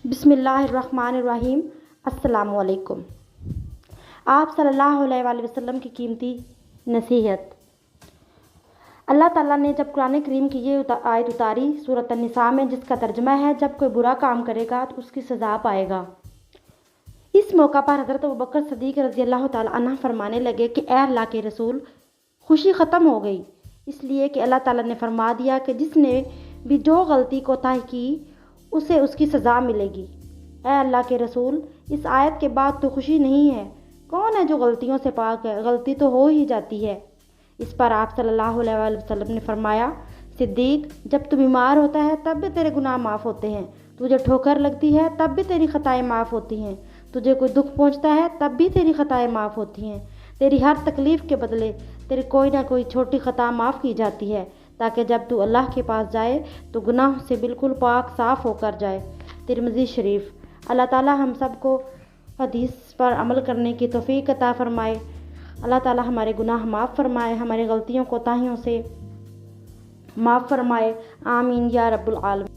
बिस्मिल्लाहिर्रहमानिर्रहीम। अस्सलामु अलैकुम। आप सल्लल्लाहु अलैहि वसल्लम की कीमती नसीहत। अल्लाह ताला ने जब कुरान करीम की ये आयत उतारी सूरत निसा में, जिसका तर्जमा है जब कोई बुरा काम करेगा तो उसकी सज़ा पाएगा। इस मौका पर हज़रत अबू बकर सिद्दीक़ रज़ी अल्लाह ताला अन्हु फरमाने लगे कि ए अल्लाह के रसूल, खुशी ख़त्म हो गई, इसलिए कि अल्लाह ताला ने फरमा दिया कि जिसने भी जो गलती कोताही की उसे उसकी सज़ा मिलेगी। ए अल्लाह के रसूल, इस आयत के बाद तो खुशी नहीं है। कौन है जो गलतियों से पाक है? गलती तो हो ही जाती है। इस पर आप सल्लल्लाहु अलैहि वसल्लम ने फरमाया, सिद्दीक, जब तू बीमार होता है तब भी तेरे गुनाह माफ़ होते हैं, तुझे ठोकर लगती है तब भी तेरी खताएं माफ़ होती हैं, तुझे कोई दुख पहुंचता है तब भी तेरी खताएं माफ़ होती हैं। तेरी हर तकलीफ़ के बदले तेरी कोई ना कोई छोटी ख़ता माफ़ की जाती है, ताकि जब तू अल्लाह के पास जाए तो गुनाह से बिल्कुल पाक साफ़ होकर जाए। तिरमिज़ी शरीफ। अल्लाह ताला हम सबको हदीस पर अमल करने की तौफ़ीक़ अता फ़रमाए। अल्लाह ताला हमारे गुनाह माफ़ फ़रमाए, हमारी गलतियों कोताहियों से माफ़ फ़रमाए। आमीन या रब्बुल आलमीन।